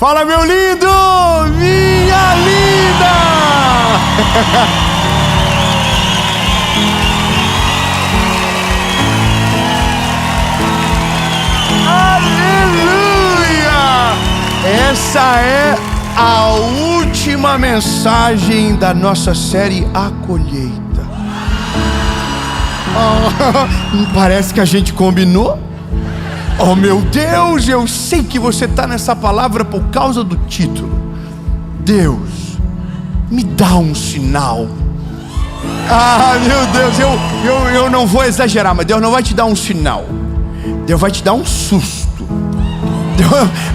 Fala, meu lindo! Minha linda! Aleluia! Essa é a última mensagem da nossa série A Colheita. Parece que a gente combinou. Oh, meu Deus, eu sei que você está nessa palavra por causa do título. Deus, me dá um sinal. Meu Deus, eu não vou exagerar, mas Deus não vai te dar um sinal. Deus vai te dar um susto.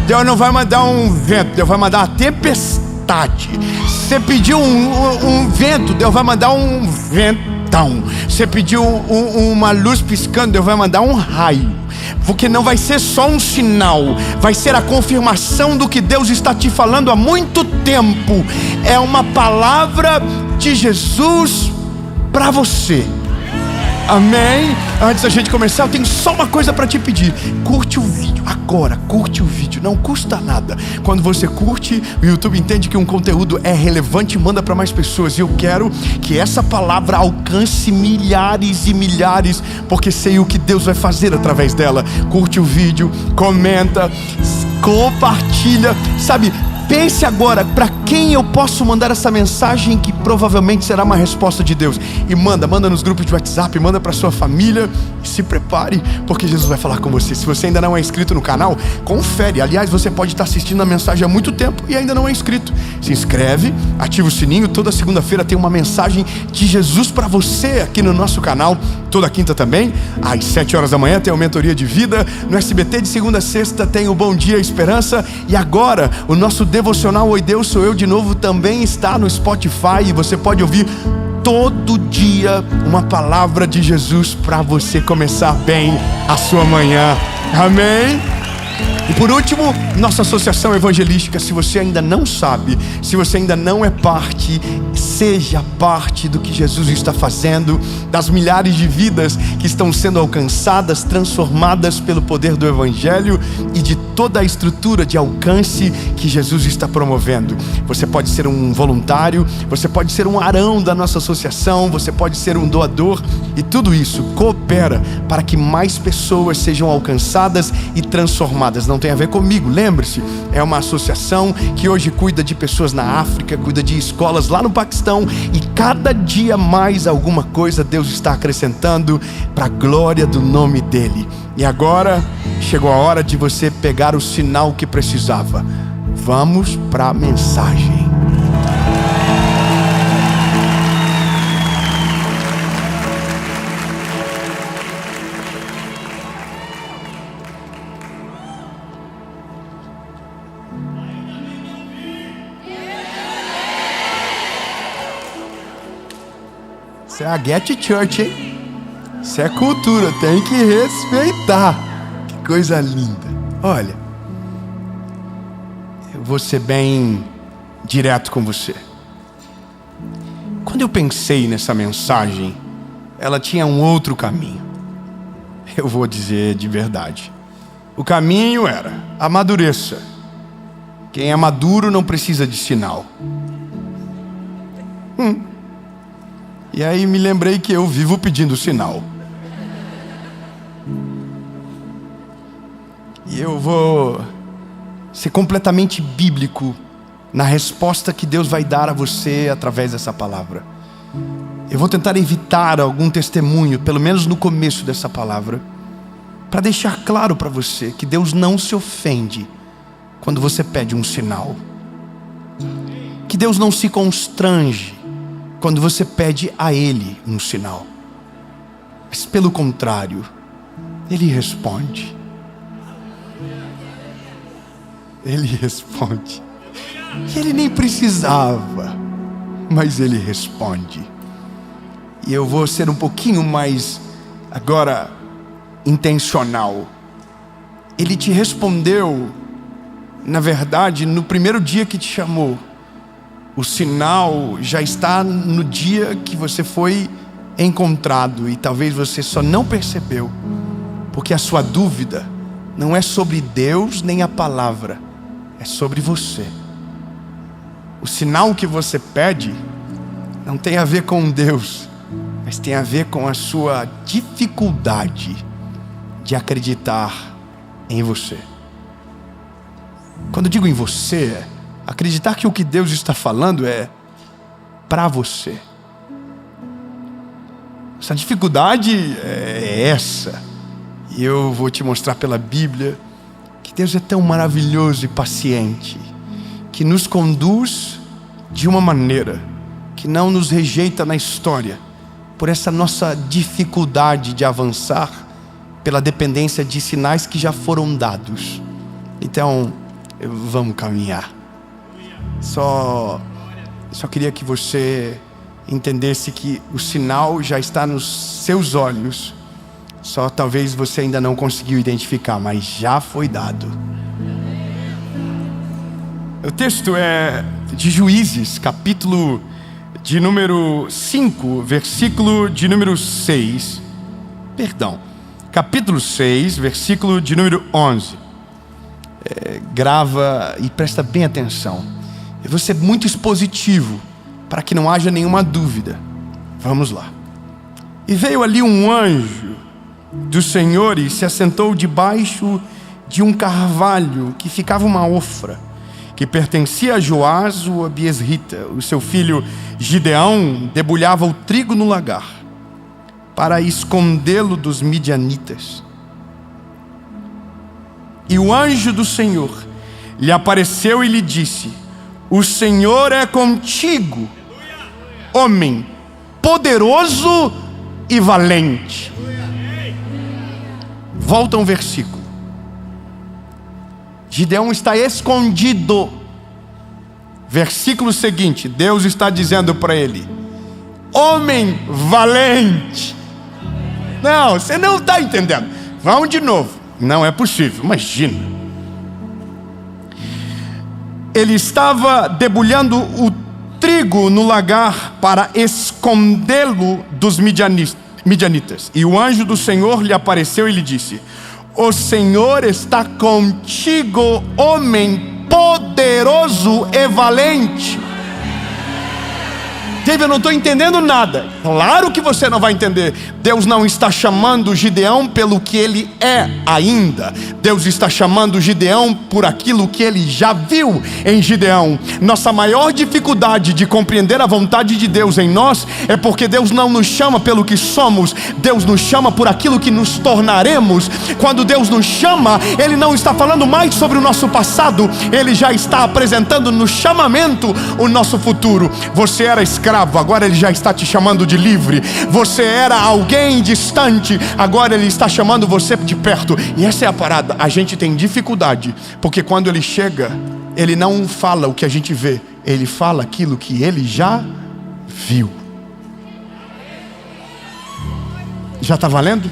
Deus não vai mandar um vento, Deus vai mandar uma tempestade. Você pediu um vento, Deus vai mandar um ventão. Você pediu uma luz piscando, Deus vai mandar um raio. Porque não vai ser só um sinal, vai ser a confirmação do que Deus está te falando há muito tempo. É uma palavra de Jesus para você. Amém? Antes da gente começar, eu tenho só uma coisa para te pedir. Curte o vídeo, agora, curte o vídeo. Não custa nada. Quando você curte, o YouTube entende que um conteúdo é relevante e manda para mais pessoas. E eu quero que essa palavra alcance milhares e milhares, porque sei o que Deus vai fazer através dela. Curte o vídeo, comenta, compartilha. Sabe, pense agora, para quem eu posso mandar essa mensagem que provavelmente será uma resposta de Deus. E manda nos grupos de WhatsApp, manda para sua família. E se prepare, porque Jesus vai falar com você. Se você ainda não é inscrito no canal, confere. Aliás, você pode estar assistindo a mensagem há muito tempo e ainda não é inscrito. Se inscreve, ativa o sininho. Toda segunda-feira tem uma mensagem de Jesus para você aqui no nosso canal. Toda quinta também, às 7 horas da manhã, tem a Mentoria de Vida. No SBT, de segunda a sexta, tem o Bom Dia Esperança. E agora, o nosso devocional Oi Deus Sou Eu de Novo também está no Spotify. E você pode ouvir todo dia uma palavra de Jesus para você começar bem a sua manhã. Amém? E por último, nossa associação evangelística. Se você ainda não sabe, se você ainda não é parte, seja parte do que Jesus está fazendo, das milhares de vidas que estão sendo alcançadas, transformadas pelo poder do Evangelho e de toda a estrutura de alcance que Jesus está promovendo. Você pode ser um voluntário, você pode ser um arão da nossa associação, você pode ser um doador, e tudo isso coopera para que mais pessoas sejam alcançadas e transformadas. Não tem a ver comigo, lembre-se, é uma associação que hoje cuida de pessoas na África, cuida de escolas lá no Paquistão, e cada dia mais alguma coisa Deus está acrescentando para a glória do nome dele. E agora chegou a hora de você pegar o sinal que precisava. Vamos para a mensagem. Isso é a Get Church, hein? Isso é cultura, tem que respeitar. Que coisa linda. Olha, eu vou ser bem direto com você. Quando eu pensei nessa mensagem, ela tinha um outro caminho. Eu vou dizer de verdade. O caminho era: amadureça. Quem é maduro não precisa de sinal. E aí me lembrei que eu vivo pedindo sinal. E eu vou ser completamente bíblico na resposta que Deus vai dar a você através dessa palavra. Eu vou tentar evitar algum testemunho, pelo menos no começo dessa palavra, para deixar claro para você que Deus não se ofende quando você pede um sinal. Que Deus não se constrange quando você pede a Ele um sinal. Mas pelo contrário, Ele responde. Ele responde. Ele nem precisava, mas Ele responde. E eu vou ser um pouquinho mais, agora, intencional. Ele te respondeu, na verdade, no primeiro dia que te chamou. O sinal já está no dia que você foi encontrado, e talvez você só não percebeu, porque a sua dúvida não é sobre Deus nem a palavra, é sobre você. O sinal que você pede não tem a ver com Deus, mas tem a ver com a sua dificuldade de acreditar em você. Quando eu digo em você, acreditar que o que Deus está falando é para você. Essa dificuldade é essa. E eu vou te mostrar pela Bíblia que Deus é tão maravilhoso e paciente, que nos conduz de uma maneira que não nos rejeita na história, por essa nossa dificuldade de avançar, pela dependência de sinais que já foram dados. Então, vamos caminhar. Só queria que você entendesse que o sinal já está nos seus olhos. Só talvez você ainda não conseguiu identificar, mas já foi dado. O texto é de Juízes, capítulo de número 5, versículo de número 6. Capítulo 6, versículo de número 11. Grava e presta bem atenção. Eu vou ser muito expositivo, para que não haja nenhuma dúvida. Vamos lá. E veio ali um anjo do Senhor e se assentou debaixo de um carvalho que ficava uma ofra, que pertencia a Joás o Abiesrita. O seu filho Gideão debulhava o trigo no lagar, para escondê-lo dos midianitas. E o anjo do Senhor lhe apareceu e lhe disse: o Senhor é contigo, homem poderoso e valente. Volta um versículo. Gideão está escondido. Versículo seguinte, Deus está dizendo para ele: homem valente. Não, você não está entendendo. Vamos de novo. Não é possível, imagina. Ele estava debulhando o trigo no lagar para escondê-lo dos midianitas. E o anjo do Senhor lhe apareceu e lhe disse: o Senhor está contigo, homem poderoso e valente. David, eu não estou entendendo nada. Claro que você não vai entender. Deus não está chamando Gideão pelo que ele é ainda. Deus está chamando Gideão por aquilo que ele já viu em Gideão. Nossa maior dificuldade de compreender a vontade de Deus em nós é porque Deus não nos chama pelo que somos. Deus nos chama por aquilo que nos tornaremos. Quando Deus nos chama, Ele não está falando mais sobre o nosso passado. Ele já está apresentando no chamamento o nosso futuro. Você era escravo, agora Ele já está te chamando de livre. Você era alguém distante, agora Ele está chamando você de perto. E essa é a parada. A gente tem dificuldade, porque quando Ele chega, Ele não fala o que a gente vê, Ele fala aquilo que Ele já viu. Já está valendo?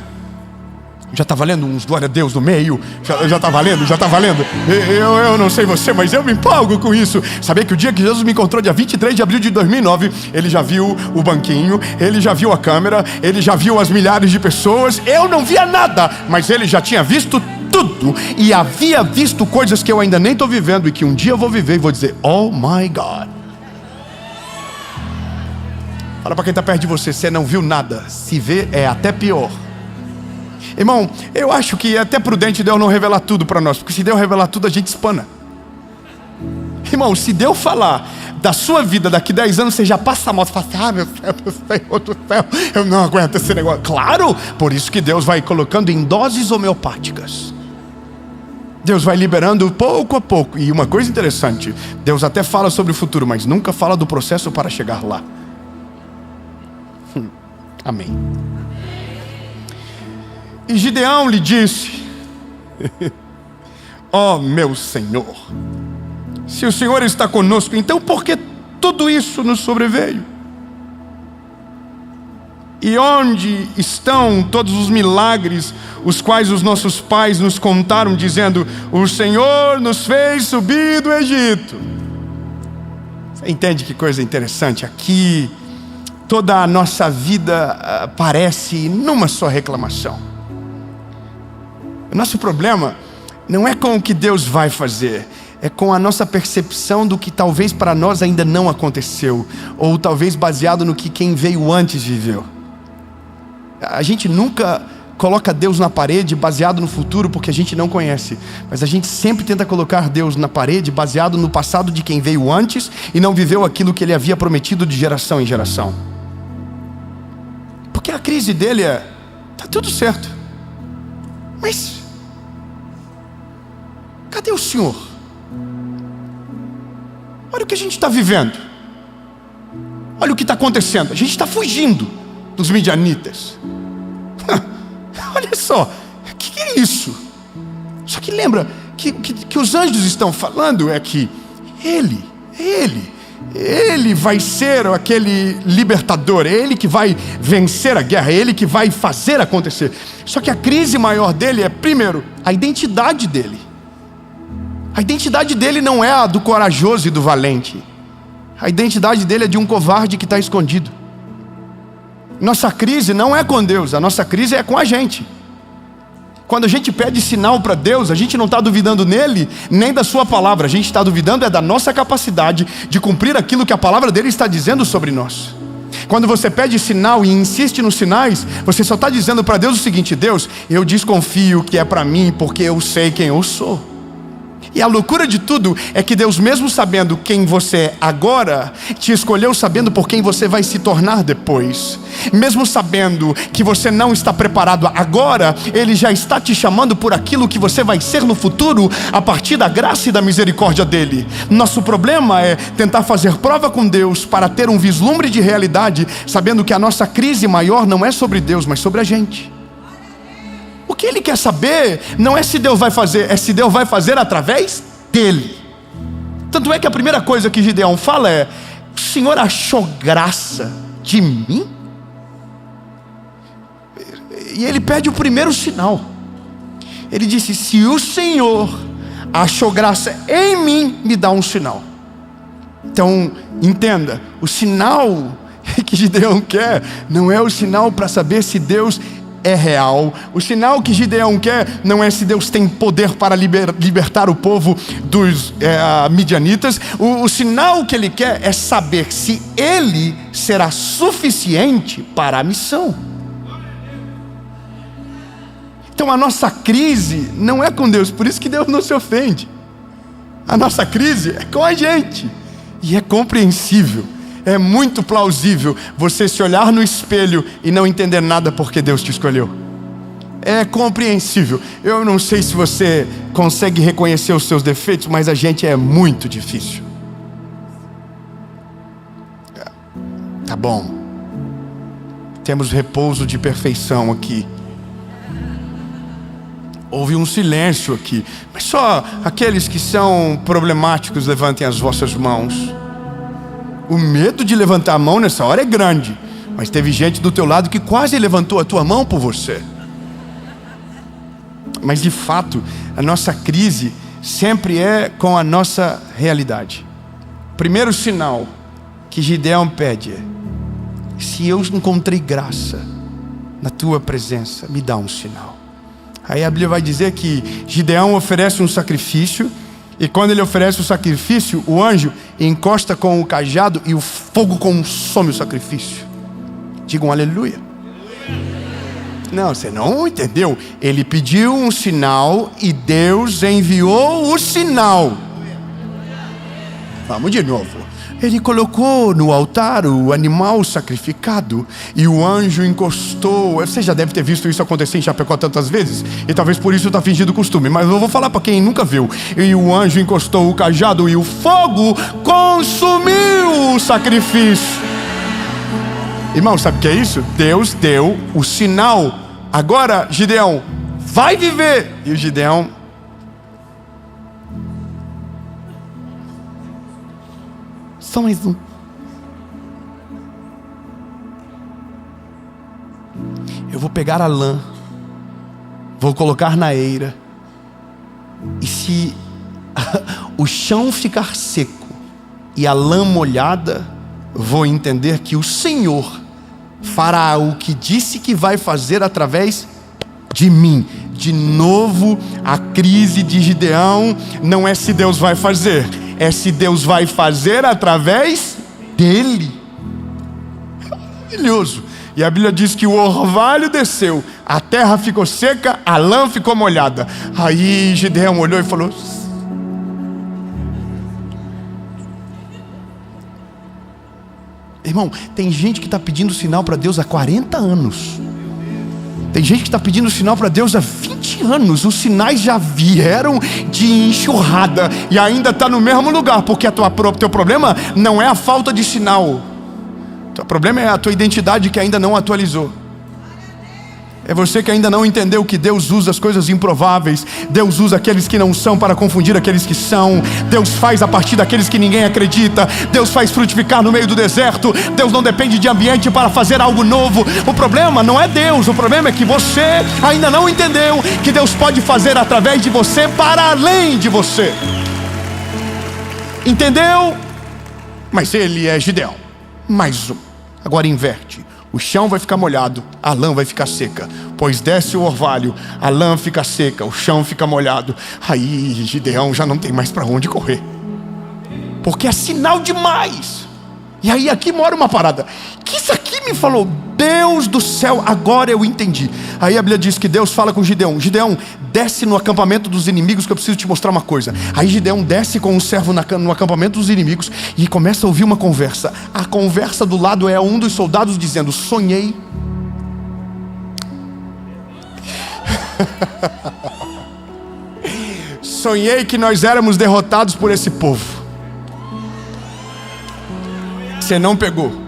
Já está valendo uns glória a Deus no meio? Já está valendo? Já está valendo? Eu não sei você, mas eu me empolgo com isso. Sabia que o dia que Jesus me encontrou, dia 23 de abril de 2009, Ele já viu o banquinho, Ele já viu a câmera, Ele já viu as milhares de pessoas. Eu não via nada, mas Ele já tinha visto tudo. E havia visto coisas que eu ainda nem estou vivendo e que um dia eu vou viver e vou dizer: oh my God. Fala para quem está perto de você: você não viu nada. Se vê é até pior. Irmão, eu acho que é até prudente Deus não revelar tudo para nós, porque se Deus revelar tudo, a gente espana. Irmão, se Deus falar da sua vida daqui 10 anos, você já passa mal, você fala: ah, meu Senhor do céu, eu não aguento esse negócio. Claro, por isso que Deus vai colocando em doses homeopáticas. Deus vai liberando pouco a pouco. E uma coisa interessante, Deus até fala sobre o futuro, mas nunca fala do processo para chegar lá. Amém. E Gideão lhe disse: ó meu Senhor, se o Senhor está conosco, então por que tudo isso nos sobreveio? E onde estão todos os milagres os quais os nossos pais nos contaram, dizendo: o Senhor nos fez subir do Egito? Você entende que coisa interessante? Aqui toda a nossa vida parece numa só reclamação. O nosso problema não é com o que Deus vai fazer, é com a nossa percepção do que talvez para nós ainda não aconteceu, ou talvez baseado no que quem veio antes viveu. A gente nunca coloca Deus na parede baseado no futuro porque a gente não conhece, mas a gente sempre tenta colocar Deus na parede baseado no passado de quem veio antes e não viveu aquilo que Ele havia prometido de geração em geração. Porque a crise dele tá tudo certo, mas cadê o Senhor? Olha o que a gente está vivendo, olha o que está acontecendo. A gente está fugindo dos midianitas. Olha só, o que é isso? Só que lembra que os anjos estão falando é que Ele vai ser aquele libertador, é Ele que vai vencer a guerra, é Ele que vai fazer acontecer. Só que a crise maior dele é, primeiro, a identidade dele. A identidade dele não é a do corajoso e do valente. A identidade dele é de um covarde que está escondido. Nossa crise não é com Deus, a nossa crise é com a gente. Quando a gente pede sinal para Deus, a gente não está duvidando nele, nem da sua palavra. A gente está duvidando da nossa capacidade de cumprir aquilo que a palavra dele está dizendo sobre nós. Quando você pede sinal e insiste nos sinais, você só está dizendo para Deus o seguinte: Deus, eu desconfio que é para mim porque eu sei quem eu sou. E a loucura de tudo é que Deus, mesmo sabendo quem você é agora, te escolheu sabendo por quem você vai se tornar depois. Mesmo sabendo que você não está preparado agora, Ele já está te chamando por aquilo que você vai ser no futuro, a partir da graça e da misericórdia dEle. Nosso problema é tentar fazer prova com Deus para ter um vislumbre de realidade, sabendo que a nossa crise maior não é sobre Deus, mas sobre a gente. O que Ele quer saber não é se Deus vai fazer, é se Deus vai fazer através dele. Tanto é que a primeira coisa que Gideão fala é: o Senhor achou graça de mim? E ele pede o primeiro sinal. Ele disse: se o Senhor achou graça em mim, me dá um sinal. Então entenda, o sinal que Gideão quer não é o sinal para saber se Deus é real. O sinal que Gideão quer não é se Deus tem poder para libertar o povo dos midianitas. O sinal que ele quer é saber se ele será suficiente para a missão. Então a nossa crise não é com Deus, por isso que Deus não se ofende. A nossa crise é com a gente. E é compreensível. É muito plausível você se olhar no espelho e não entender nada porque Deus te escolheu. É compreensível. Eu não sei se você consegue reconhecer os seus defeitos, mas a gente é muito difícil. Tá bom. Temos repouso de perfeição aqui. Houve um silêncio aqui. Mas só aqueles que são problemáticos levantem as vossas mãos. O medo de levantar a mão nessa hora é grande, mas teve gente do teu lado que quase levantou a tua mão por você. Mas de fato, a nossa crise sempre é com a nossa realidade. Primeiro sinal que Gideão pede é: se eu encontrei graça na tua presença, me dá um sinal. Aí a Bíblia vai dizer que Gideão oferece um sacrifício. E quando ele oferece o sacrifício, o anjo encosta com o cajado e o fogo consome o sacrifício. Digam aleluia. Não, você não entendeu. Ele pediu um sinal e Deus enviou o sinal. Vamos de novo. Ele colocou no altar o animal sacrificado e o anjo encostou. Você já deve ter visto isso acontecer em Chapecó tantas vezes, e talvez por isso está fingindo costume, mas eu vou falar para quem nunca viu. E o anjo encostou o cajado e o fogo consumiu o sacrifício. Irmão, sabe o que é isso? Deus deu o sinal. Agora, Gideão, vai viver. E o Gideão: só mais um. Eu vou pegar a lã, vou colocar na eira, e se o chão ficar seco e a lã molhada, vou entender que o Senhor fará o que disse que vai fazer através de mim, De novo, a crise de Gideão não é se Deus vai fazer, é se Deus vai fazer através dele. Maravilhoso. E a Bíblia diz que o orvalho desceu, a terra ficou seca, a lã ficou molhada. Aí Gideão olhou e falou: irmão, tem gente que está pedindo sinal para Deus há 40 anos. Tem gente que está pedindo sinal para Deus há 20 anos. Os sinais já vieram de enxurrada e ainda está no mesmo lugar, porque teu problema não é a falta de sinal. O problema é a tua identidade que ainda não atualizou. É você que ainda não entendeu que Deus usa as coisas improváveis. Deus usa aqueles que não são para confundir aqueles que são. Deus faz a partir daqueles que ninguém acredita. Deus faz frutificar no meio do deserto. Deus não depende de ambiente para fazer algo novo. O problema não é Deus. O problema é que você ainda não entendeu que Deus pode fazer através de você para além de você. Entendeu? Mas ele é Gideão. Mais um. Agora inverte. O chão vai ficar molhado, a lã vai ficar seca. Pois desce o orvalho, a lã fica seca, o chão fica molhado. Aí Gideão já não tem mais para onde correr, porque é sinal demais. E aí aqui mora uma parada. Que isso aqui me falou, Deus do céu, agora eu entendi. Aí a Bíblia diz que Deus fala com Gideão: Gideão, desce no acampamento dos inimigos que eu preciso te mostrar uma coisa. Aí Gideão desce com o servo no acampamento dos inimigos e começa a ouvir uma conversa. A conversa do lado é um dos soldados dizendo: sonhei. Sonhei que nós éramos derrotados por esse povo. Você não pegou.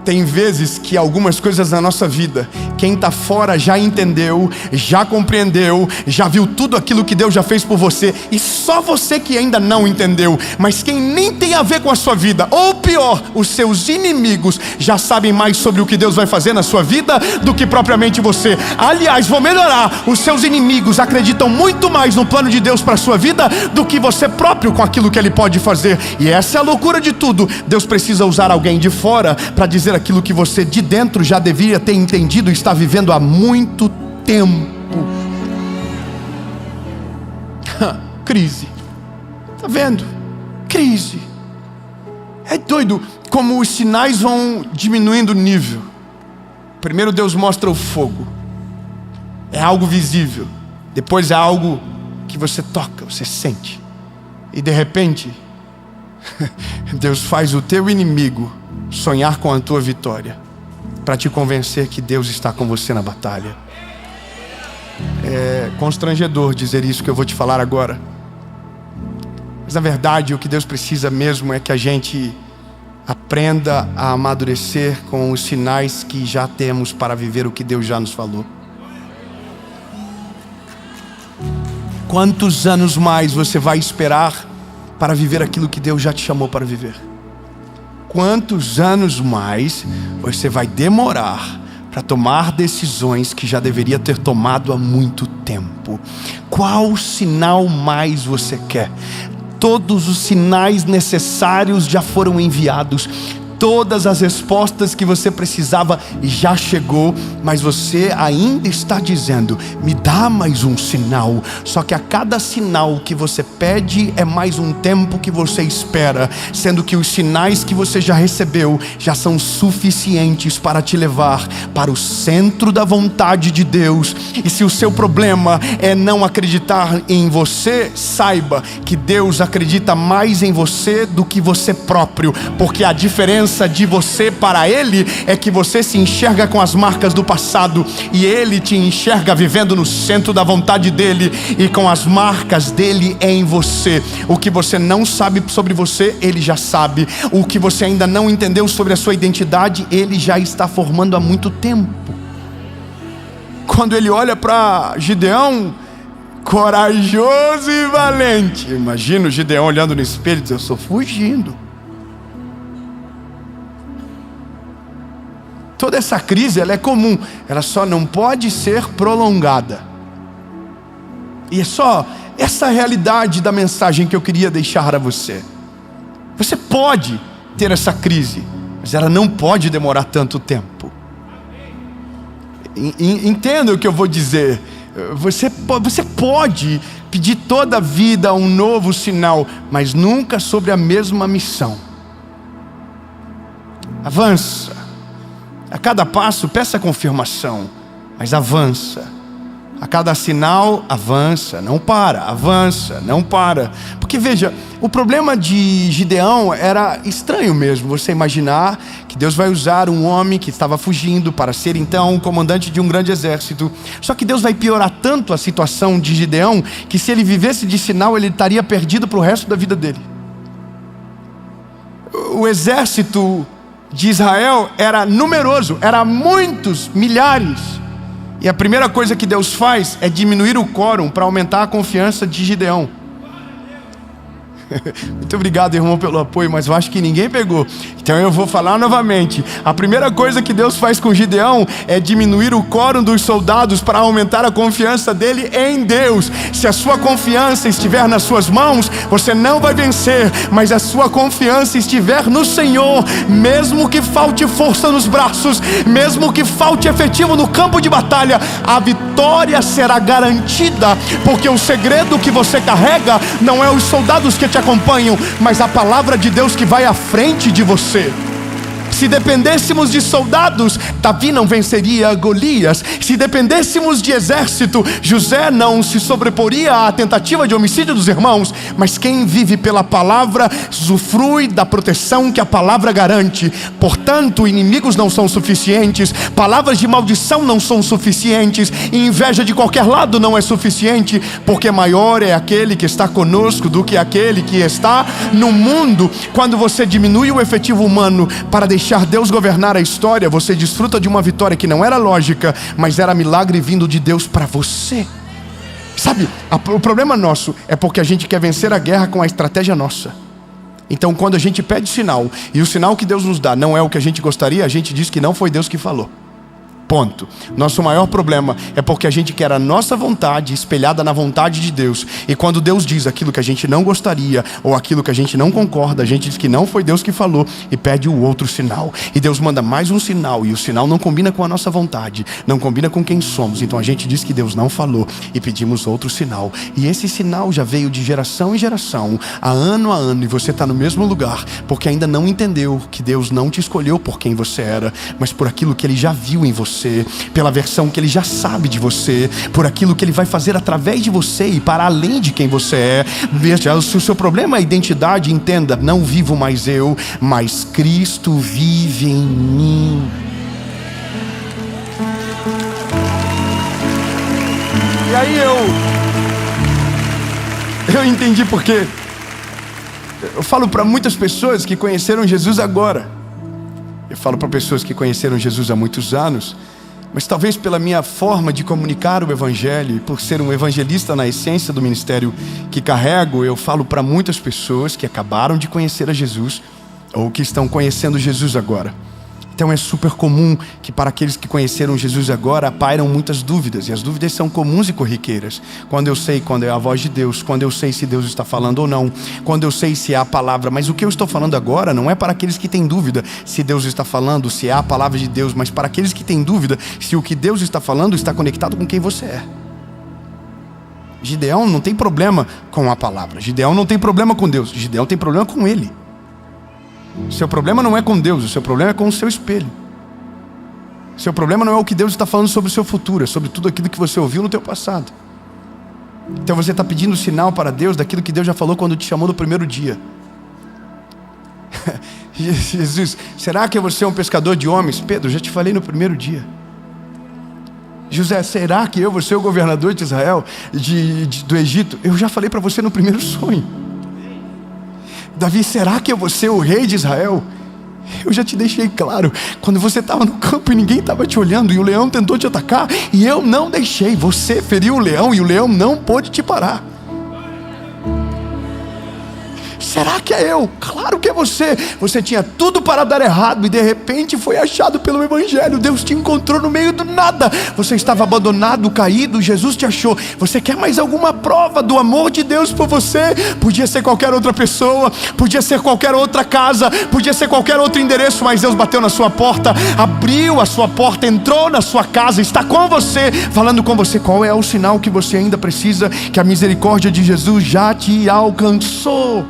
Tem vezes que algumas coisas na nossa vida, quem está fora já entendeu, já compreendeu, já viu tudo aquilo que Deus já fez por você, e só você que ainda não entendeu. Mas quem nem tem a ver com a sua vida, ou pior, os seus inimigos, já sabem mais sobre o que Deus vai fazer na sua vida do que propriamente você. Aliás, vou melhorar, os seus inimigos acreditam muito mais no plano de Deus para a sua vida do que você próprio com aquilo que Ele pode fazer. E essa é a loucura de tudo. Deus precisa usar alguém de fora para dizer aquilo que você de dentro já deveria ter entendido e está vivendo há muito tempo. Crise. Está vendo? Crise. É doido como os sinais vão diminuindo o nível. Primeiro Deus mostra o fogo. É algo visível. Depois é algo que você toca, você sente. E de repente Deus faz o teu inimigo sonhar com a tua vitória, para te convencer que Deus está com você na batalha. É constrangedor dizer isso que eu vou te falar agora, mas na verdade o que Deus precisa mesmo é que a gente aprenda a amadurecer com os sinais que já temos para viver o que Deus já nos falou. Quantos anos mais você vai esperar para viver aquilo que Deus já te chamou para viver? Quantos anos mais você vai demorar para tomar decisões que já deveria ter tomado há muito tempo? Qual sinal mais você quer? Todos os sinais necessários já foram enviados. Todas as respostas que você precisava já chegou, mas você ainda está dizendo: me dá mais um sinal. Só que a cada sinal que você pede é mais um tempo que você espera, sendo que os sinais que você já recebeu já são suficientes para te levar para o centro da vontade de Deus. E se o seu problema é não acreditar em você, saiba que Deus acredita mais em você do que você próprio, porque a diferença de você para Ele é que você se enxerga com as marcas do passado e Ele te enxerga vivendo no centro da vontade dEle e com as marcas dEle em você. O que você não sabe sobre você, Ele já sabe. O que você ainda não entendeu sobre a sua identidade, Ele já está formando há muito tempo. Quando Ele olha para Gideão, corajoso e valente, imagina o Gideão olhando no espelho e diz: eu estou fugindo. Toda essa crise, ela é comum, ela só não pode ser prolongada. E é só essa realidade da mensagem que eu queria deixar a você. Você pode ter essa crise, mas ela não pode demorar tanto tempo. Entenda o que eu vou dizer. Você pode pedir toda a vida um novo sinal, mas nunca sobre a mesma missão. Avança. A cada passo peça confirmação, mas avança. A cada sinal, avança, não para, avança, não para. Porque veja, o problema de Gideão era estranho mesmo. Você imaginar que Deus vai usar um homem que estava fugindo para ser então o comandante de um grande exército. Só que Deus vai piorar tanto a situação de Gideão, que se ele vivesse de sinal, ele estaria perdido para o resto da vida dele. O exército de Israel era numeroso, era muitos, milhares. E a primeira coisa que Deus faz é diminuir o quórum para aumentar a confiança de Gideão. Muito obrigado, irmão, pelo apoio, mas eu acho que ninguém pegou. Então eu vou falar novamente. A primeira coisa que Deus faz com Gideão é diminuir o quórum dos soldados para aumentar a confiança dele em Deus. Se a sua confiança estiver nas suas mãos, você não vai vencer. Mas a sua confiança estiver no Senhor, mesmo que falte força nos braços, mesmo que falte efetivo no campo de batalha, a vitória será garantida. Porque o segredo que você carrega não é os soldados que te acompanham, mas a palavra de Deus que vai à frente de você. Se dependêssemos de soldados, Davi não venceria Golias. Se dependêssemos de exército, José não se sobreporia à tentativa de homicídio dos irmãos. Mas quem vive pela palavra usufrui da proteção que a palavra garante. Portanto, inimigos não são suficientes, palavras de maldição não são suficientes, e inveja de qualquer lado não é suficiente, porque maior é aquele que está conosco do que aquele que está no mundo. Quando você diminui o efetivo humano para deixar Deus governar a história, você desfruta de uma vitória que não era lógica, mas era milagre vindo de Deus para você. Sabe, o problema nosso é porque a gente quer vencer a guerra com a estratégia nossa. Então quando a gente pede sinal, e o sinal que Deus nos dá não é o que a gente gostaria, a gente diz que não foi Deus que falou. Ponto. Nosso maior problema é porque a gente quer a nossa vontade espelhada na vontade de Deus. E quando Deus diz aquilo que a gente não gostaria, ou aquilo que a gente não concorda, a gente diz que não foi Deus que falou e pede o outro sinal. E Deus manda mais um sinal, e o sinal não combina com a nossa vontade, não combina com quem somos. Então a gente diz que Deus não falou e pedimos outro sinal. E esse sinal já veio de geração em geração, a ano, e você está no mesmo lugar, porque ainda não entendeu que Deus não te escolheu por quem você era, mas por aquilo que Ele já viu em você, pela versão que Ele já sabe de você, por aquilo que Ele vai fazer através de você e para além de quem você é. Veja, se o seu problema é a identidade, entenda: não vivo mais eu, mas Cristo vive em mim. E aí eu entendi porque eu falo para muitas pessoas que conheceram Jesus agora. Eu falo para pessoas que conheceram Jesus há muitos anos, mas talvez pela minha forma de comunicar o Evangelho e por ser um evangelista na essência do ministério que carrego, eu falo para muitas pessoas que acabaram de conhecer a Jesus ou que estão conhecendo Jesus agora. Então é super comum que para aqueles que conheceram Jesus agora pairam muitas dúvidas, e as dúvidas são comuns e corriqueiras. Quando eu sei quando é a voz de Deus, quando eu sei se Deus está falando ou não, quando eu sei se é a palavra. Mas o que eu estou falando agora não é para aqueles que têm dúvida se Deus está falando, se é a palavra de Deus, mas para aqueles que têm dúvida se o que Deus está falando está conectado com quem você é. Gideão não tem problema com a palavra, Gideão não tem problema com Deus, Gideão tem problema com ele. Seu problema não é com Deus, o seu problema é com o seu espelho. Seu problema não é o que Deus está falando sobre o seu futuro, é sobre tudo aquilo que você ouviu no teu passado. Então você está pedindo sinal para Deus daquilo que Deus já falou quando te chamou no primeiro dia. Jesus, será que você é um pescador de homens? Pedro, já te falei no primeiro dia. José, será que eu vou ser o governador de Israel, do Egito? Eu já falei para você no primeiro sonho. Davi, será que eu vou ser o rei de Israel? Eu já te deixei claro, quando você estava no campo e ninguém estava te olhando, e o leão tentou te atacar, e eu não deixei. Você feriu o leão e o leão não pôde te parar. será que é eu? Claro que é você. Você tinha tudo para dar errado e de repente foi achado pelo Evangelho. Deus te encontrou no meio do nada. Você estava abandonado, caído, Jesus te achou. Você quer mais alguma prova do amor de Deus por você? Podia ser qualquer outra pessoa, podia ser qualquer outra casa, podia ser qualquer outro endereço, mas Deus bateu na sua porta, abriu a sua porta, entrou na sua casa, está com você, falando com você. Qual é o sinal que você ainda precisa? Que a misericórdia de Jesus já te alcançou.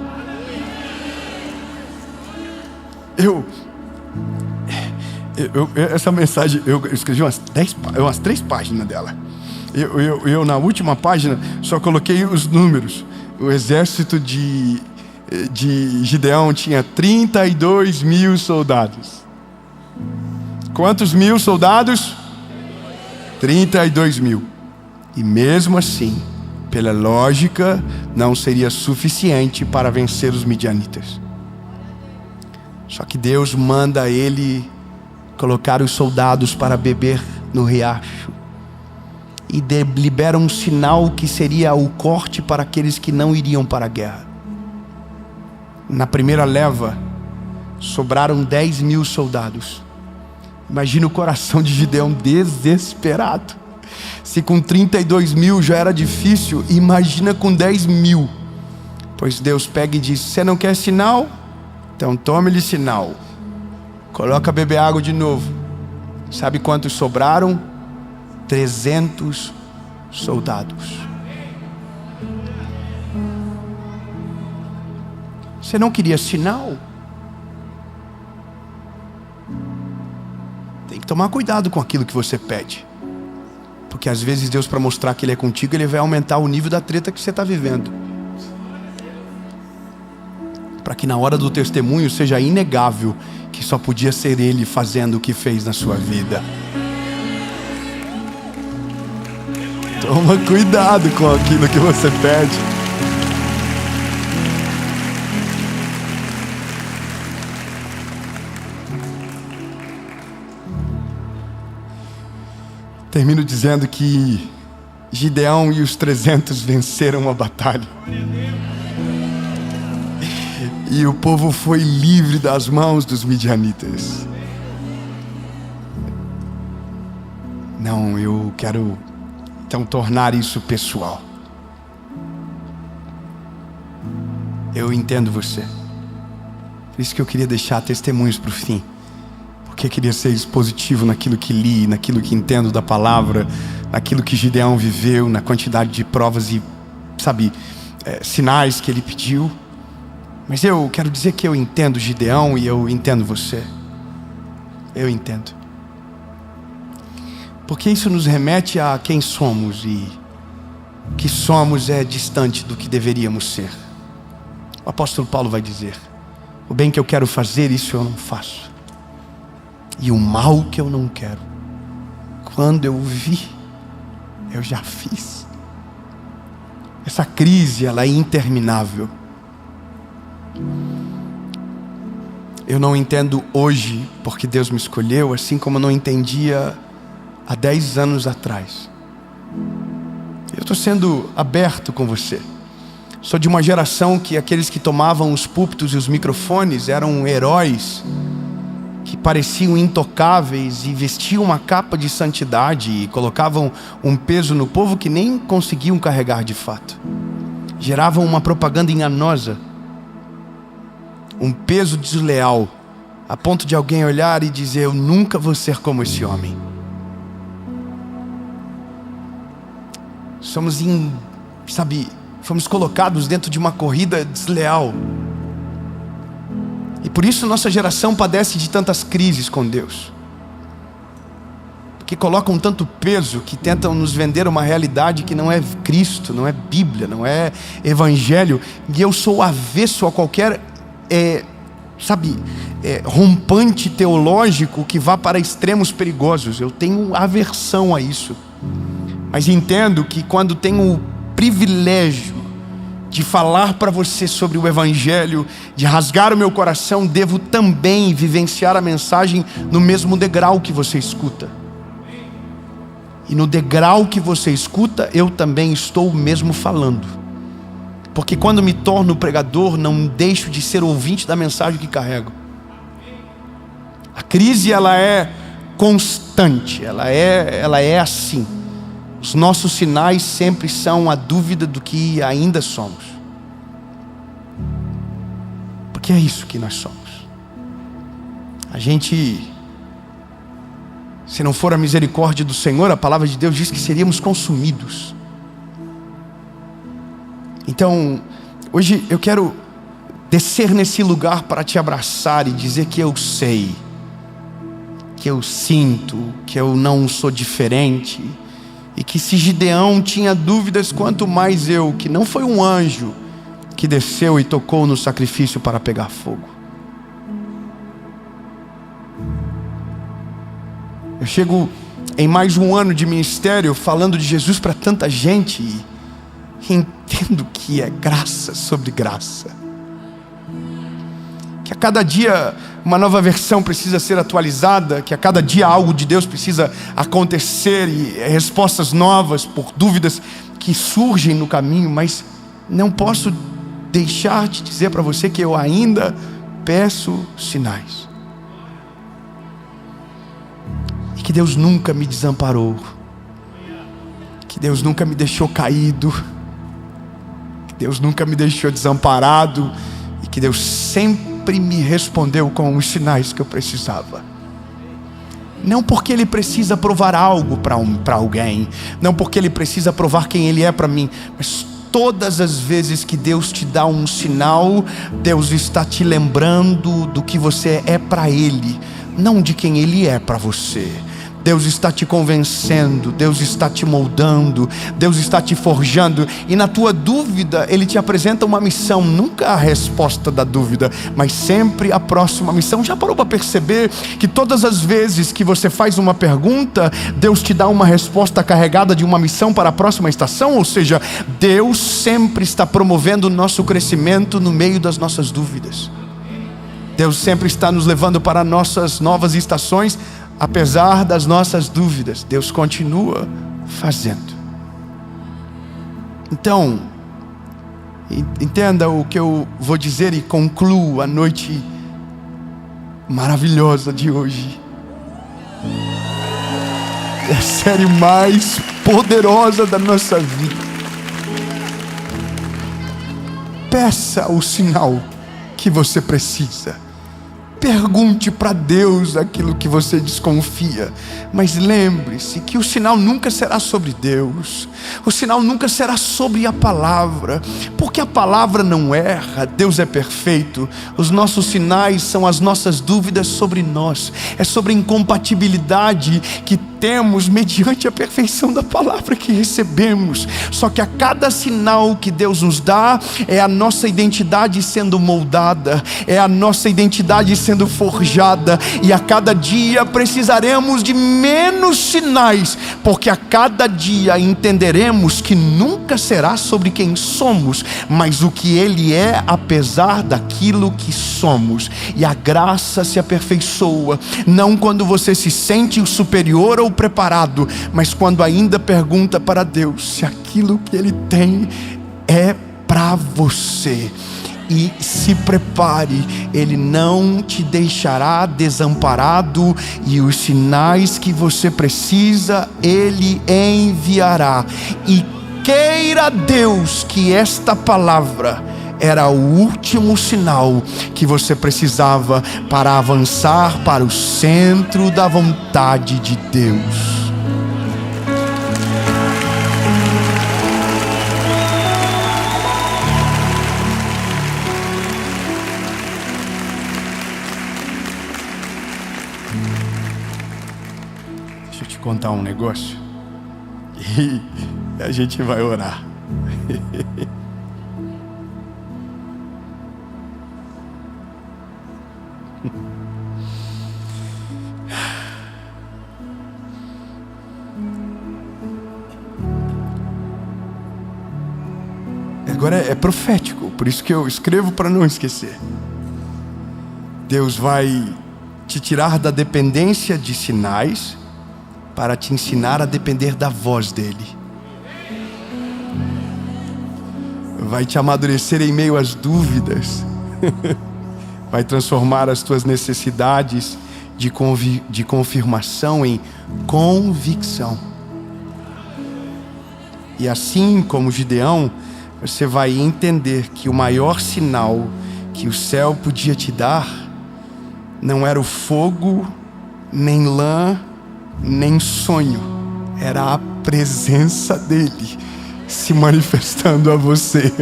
Essa mensagem, eu escrevi umas 3 páginas dela. Eu na última página só coloquei os números. O exército de Gideão tinha 32 mil soldados. Quantos mil soldados? 32 mil. E mesmo assim, pela lógica, não seria suficiente para vencer os midianitas. Só que Deus manda ele colocar os soldados para beber no riacho. E libera um sinal que seria o corte para aqueles que não iriam para a guerra. Na primeira leva, sobraram 10 mil soldados. Imagina o coração de Gideão desesperado. Se com 32 mil já era difícil, imagina com 10 mil. Pois Deus pega e diz: você não quer sinal? Então tome-lhe sinal. Coloca a beber água de novo. Sabe quantos sobraram? 300 soldados. Você não queria sinal? Tem que tomar cuidado com aquilo que você pede. Porque às vezes Deus, para mostrar que Ele é contigo, Ele vai aumentar o nível da treta que você está vivendo. Para que na hora do testemunho seja inegável que só podia ser Ele fazendo o que fez na sua vida. Toma cuidado com aquilo que você pede. Termino dizendo que Gideão e os 300 venceram a batalha. E o povo foi livre das mãos dos midianitas. Não, eu quero então tornar isso pessoal. Eu entendo você. Por isso que eu queria deixar testemunhos para o fim. Porque eu queria ser expositivo naquilo que li, naquilo que entendo da palavra, naquilo que Gideão viveu, na quantidade de provas e, sinais que ele pediu. Mas eu quero dizer que eu entendo Gideão e eu entendo você. Eu entendo. Porque isso nos remete a quem somos, e o que somos é distante do que deveríamos ser. O apóstolo Paulo vai dizer: o bem que eu quero fazer, isso eu não faço. E o mal que eu não quero, quando eu vi, eu já fiz. Essa crise, ela é interminável. Eu não entendo hoje porque Deus me escolheu, assim como eu não entendia há 10 anos atrás. Eu estou sendo aberto com você. Sou de uma geração que aqueles que tomavam os púlpitos e os microfones eram heróis, que pareciam intocáveis e vestiam uma capa de santidade e colocavam um peso no povo que nem conseguiam carregar de fato. Geravam uma propaganda enganosa, um peso desleal, a ponto de alguém olhar e dizer: eu nunca vou ser como esse homem. Fomos colocados dentro de uma corrida desleal. E por isso nossa geração padece de tantas crises com Deus. Porque colocam tanto peso que tentam nos vender uma realidade que não é Cristo, não é Bíblia, não é Evangelho. E eu sou avesso a qualquer rompante teológico que vá para extremos perigosos. Eu tenho aversão a isso. Mas entendo que quando tenho o privilégio de falar para você sobre o Evangelho, de rasgar o meu coração, devo também vivenciar a mensagem no mesmo degrau que você escuta. E no degrau que você escuta, eu também estou mesmo falando. porque quando me torno pregador, não deixo de ser ouvinte da mensagem que carrego. A crise, ela é constante, ela é assim. Os nossos sinais sempre são a dúvida do que ainda somos, porque é isso que nós somos. A gente, se não for a misericórdia do Senhor, a palavra de Deus diz que seríamos consumidos. Então, hoje eu quero descer nesse lugar para te abraçar e dizer que eu sei, que eu sinto, que eu não sou diferente, e que se Gideão tinha dúvidas, quanto mais eu, que não foi um anjo que desceu e tocou no sacrifício para pegar fogo. Eu chego em mais um ano de ministério falando de Jesus para tanta gente e entendo que é graça sobre graça, que a cada dia uma nova versão precisa ser atualizada, que a cada dia algo de Deus precisa acontecer e respostas novas por dúvidas que surgem no caminho, mas não posso deixar de dizer para você que eu ainda peço sinais. E que Deus nunca me desamparou, que Deus nunca me deixou caído, que Deus nunca me deixou desamparado, e que Deus sempre me respondeu com os sinais que eu precisava. Não porque Ele precisa provar algo para alguém, não porque Ele precisa provar quem Ele é para mim, mas todas as vezes que Deus te dá um sinal, Deus está te lembrando do que você é para Ele, não de quem Ele é para você. Deus está te convencendo, Deus está te moldando, Deus está te forjando, e na tua dúvida Ele te apresenta uma missão, nunca a resposta da dúvida, mas sempre a próxima missão. Já parou para perceber que todas as vezes que você faz uma pergunta, Deus te dá uma resposta carregada de uma missão para a próxima estação? Ou seja, Deus sempre está promovendo o nosso crescimento no meio das nossas dúvidas. Deus sempre está nos levando para nossas novas estações. Apesar das nossas dúvidas, Deus continua fazendo. Então, entenda o que eu vou dizer e concluo a noite maravilhosa de hoje. É a série mais poderosa da nossa vida. Peça o sinal que você precisa. Pergunte para Deus aquilo que você desconfia, mas lembre-se que o sinal nunca será sobre Deus, o sinal nunca será sobre a palavra, porque a palavra não erra, Deus é perfeito. Os nossos sinais são as nossas dúvidas sobre nós, é sobre a incompatibilidade que temos mediante a perfeição da palavra que recebemos. Só que a cada sinal que Deus nos dá, é a nossa identidade sendo moldada, é a nossa identidade sendo forjada, e a cada dia precisaremos de menos sinais, porque a cada dia entenderemos que nunca será sobre quem somos, mas o que Ele é, apesar daquilo que somos. E a graça se aperfeiçoa, não quando você se sente o superior ou preparado, mas quando ainda pergunta para Deus se aquilo que Ele tem é para você. E se prepare, Ele não te deixará desamparado, e os sinais que você precisa Ele enviará. E queira Deus que esta palavra era o último sinal que você precisava para avançar para o centro da vontade de Deus. Deixa eu te contar um negócio e a gente vai orar. Agora é profético, por isso que eu escrevo para não esquecer. Deus vai te tirar da dependência de sinais para te ensinar a depender da voz dEle. vai te amadurecer em meio às dúvidas, vai transformar as tuas necessidades de confirmação em convicção. E assim como Gideão, você vai entender que o maior sinal que o céu podia te dar não era o fogo, nem lã, nem sonho, era a presença dele se manifestando a você.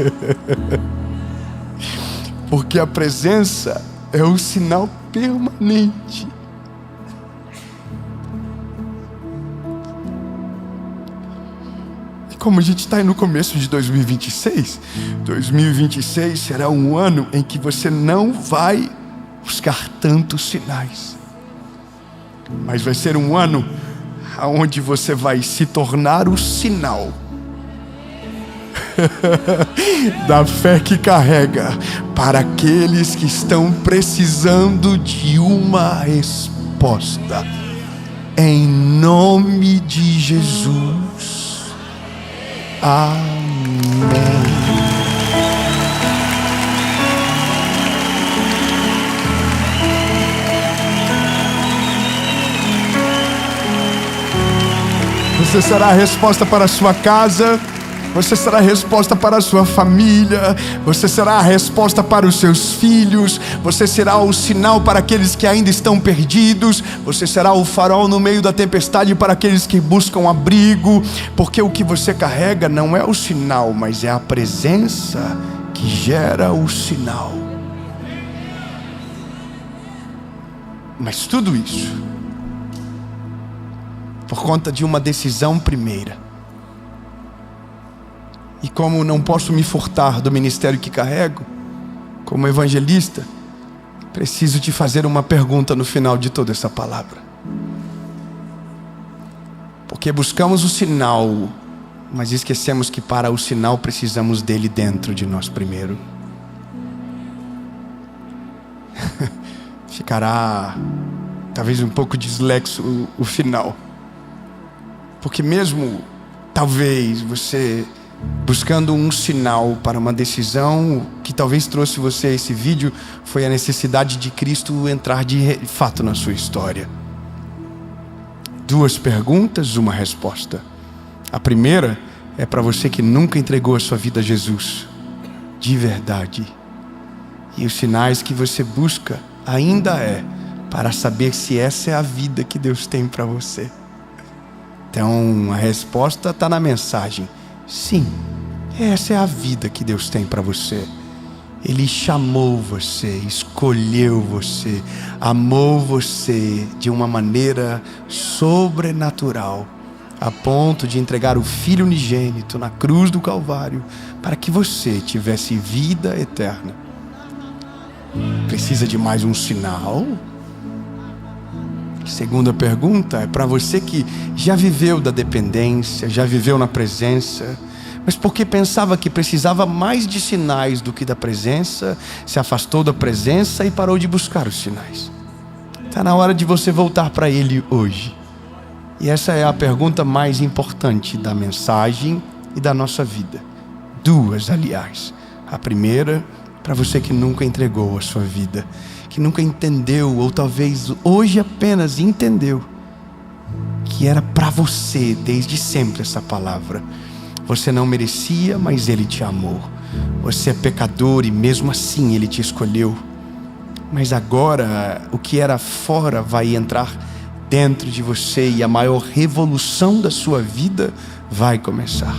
Porque a presença é o sinal permanente. E como a gente está aí no começo de 2026, 2026 será um ano em que você não vai buscar tantos sinais, mas vai ser um ano onde você vai se tornar o sinal da fé que carrega para aqueles que estão precisando de uma resposta. Em nome de Jesus. Amém. Você será a resposta para a sua casa, você será a resposta para a sua família, você será a resposta para os seus filhos, você será o sinal para aqueles que ainda estão perdidos, você será o farol no meio da tempestade para aqueles que buscam abrigo, porque o que você carrega não é o sinal, mas é a presença que gera o sinal. Mas tudo isso por conta de uma decisão primeira. E como não posso me furtar do ministério que carrego, como evangelista, preciso te fazer uma pergunta no final de toda essa palavra. Porque buscamos o sinal, mas esquecemos que para o sinal precisamos dele dentro de nós primeiro. Ficará talvez um pouco dislexo o final. Porque mesmo, talvez, você buscando um sinal para uma decisão, que talvez trouxe você a esse vídeo, foi a necessidade de Cristo entrar de fato na sua história. 2 perguntas, uma resposta. A primeira é para você que nunca entregou a sua vida a Jesus, de verdade. E os sinais que você busca ainda é para saber se essa é a vida que Deus tem para você. Então a resposta está na mensagem. Sim, essa é a vida que Deus tem para você. Ele chamou você, escolheu você, amou você de uma maneira sobrenatural, a ponto de entregar o Filho unigênito na cruz do Calvário, para que você tivesse vida eterna. Precisa de mais um sinal? Segunda pergunta é para você que já viveu da dependência, já viveu na presença, mas porque pensava que precisava mais de sinais do que da presença, se afastou da presença e parou de buscar os sinais. Está na hora de você voltar para Ele hoje. E essa é a pergunta mais importante da mensagem e da nossa vida. 2, aliás. A primeira, para você que nunca entregou a sua vida, que nunca entendeu, ou talvez hoje apenas entendeu, que era para você desde sempre essa palavra. Você não merecia, mas Ele te amou. Você é pecador e mesmo assim Ele te escolheu. Mas agora o que era fora vai entrar dentro de você e a maior revolução da sua vida vai começar.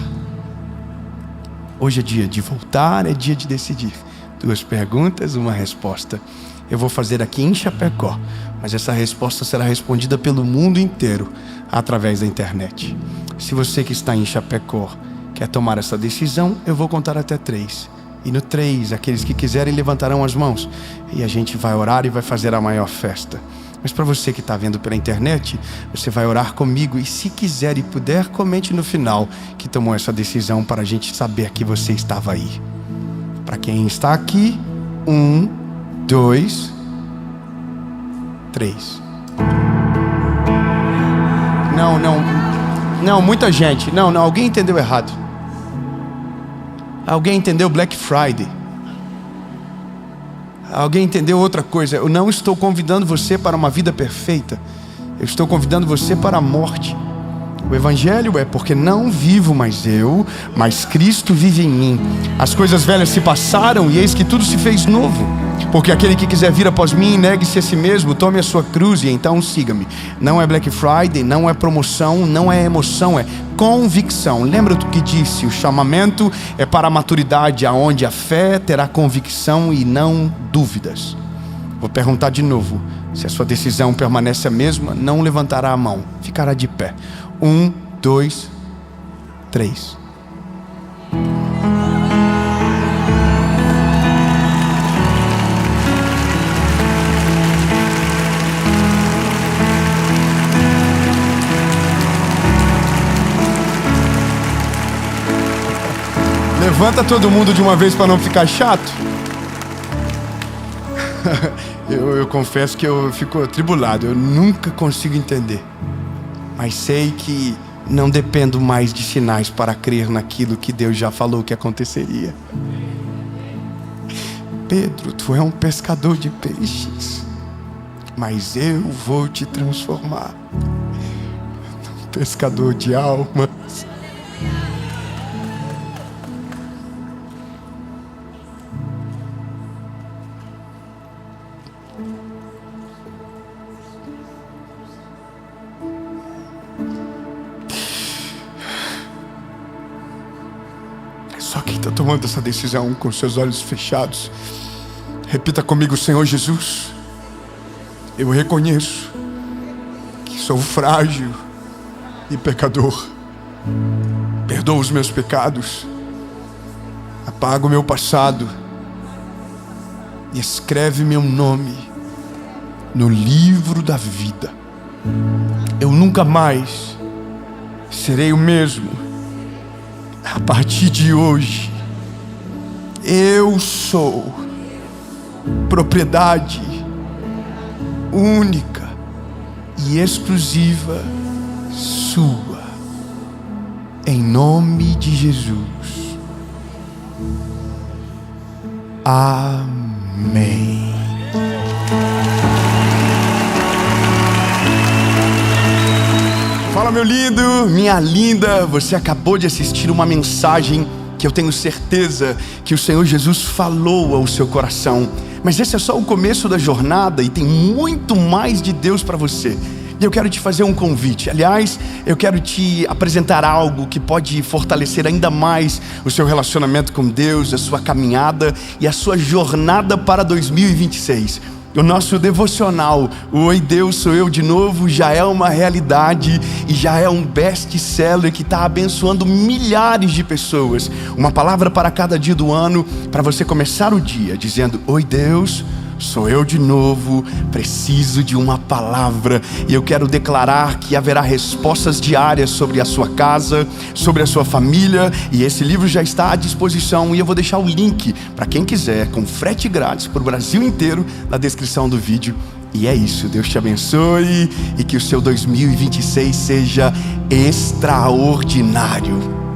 Hoje é dia de voltar, é dia de decidir. 2 perguntas, uma resposta. Eu vou fazer aqui em Chapecó, mas essa resposta será respondida pelo mundo inteiro através da internet. Se você que está em Chapecó quer tomar essa decisão, eu vou contar até 3. E no 3, aqueles que quiserem levantarão as mãos e a gente vai orar e vai fazer a maior festa. Mas para você que está vendo pela internet, você vai orar comigo e se quiser e puder, comente no final que tomou essa decisão para a gente saber que você estava aí. Para quem está aqui, 1, 2, 3. Não, muita gente. Não, alguém entendeu errado. Alguém entendeu Black Friday? Alguém entendeu outra coisa? Eu não estou convidando você para uma vida perfeita. Eu estou convidando você para a morte. O Evangelho é porque não vivo mais eu, mas Cristo vive em mim. As coisas velhas se passaram e eis que tudo se fez novo. Porque aquele que quiser vir após mim, negue-se a si mesmo, tome a sua cruz e então siga-me. Não é Black Friday, não é promoção, não é emoção, é convicção. Lembra do que disse? O chamamento é para a maturidade, aonde a fé terá convicção e não dúvidas. Vou perguntar de novo. Se a sua decisão permanece a mesma, não levantará a mão, ficará de pé. 1, 2, 3. Levanta todo mundo de uma vez para não ficar chato. Eu confesso que eu fico atribulado, eu nunca consigo entender. Mas sei que não dependo mais de sinais para crer naquilo que Deus já falou que aconteceria. Pedro, tu é um pescador de peixes, mas eu vou te transformar num pescador de almas. Só quem está tomando essa decisão com seus olhos fechados, repita comigo: Senhor Jesus, eu reconheço que sou frágil e pecador. Perdoa os meus pecados, apaga o meu passado e escreve meu nome no livro da vida. Eu nunca mais serei o mesmo. A partir de hoje, eu sou propriedade única e exclusiva sua, em nome de Jesus. Amém. Fala, meu lindo, minha linda, você acabou de assistir uma mensagem que eu tenho certeza que o Senhor Jesus falou ao seu coração. Mas esse é só o começo da jornada e tem muito mais de Deus para você. E eu quero te fazer um convite. Aliás, eu quero te apresentar algo que pode fortalecer ainda mais o seu relacionamento com Deus, a sua caminhada e a sua jornada para 2026. O nosso devocional, o Oi Deus, Sou Eu de Novo, já é uma realidade e já é um best-seller que está abençoando milhares de pessoas. Uma palavra para cada dia do ano, para você começar o dia dizendo: Oi Deus, sou eu de novo, preciso de uma palavra. E eu quero declarar que haverá respostas diárias sobre a sua casa, sobre a sua família. E esse livro já está à disposição e eu vou deixar o link para quem quiser, com frete grátis para o Brasil inteiro, na descrição do vídeo. E é isso, Deus te abençoe e que o seu 2026 seja extraordinário.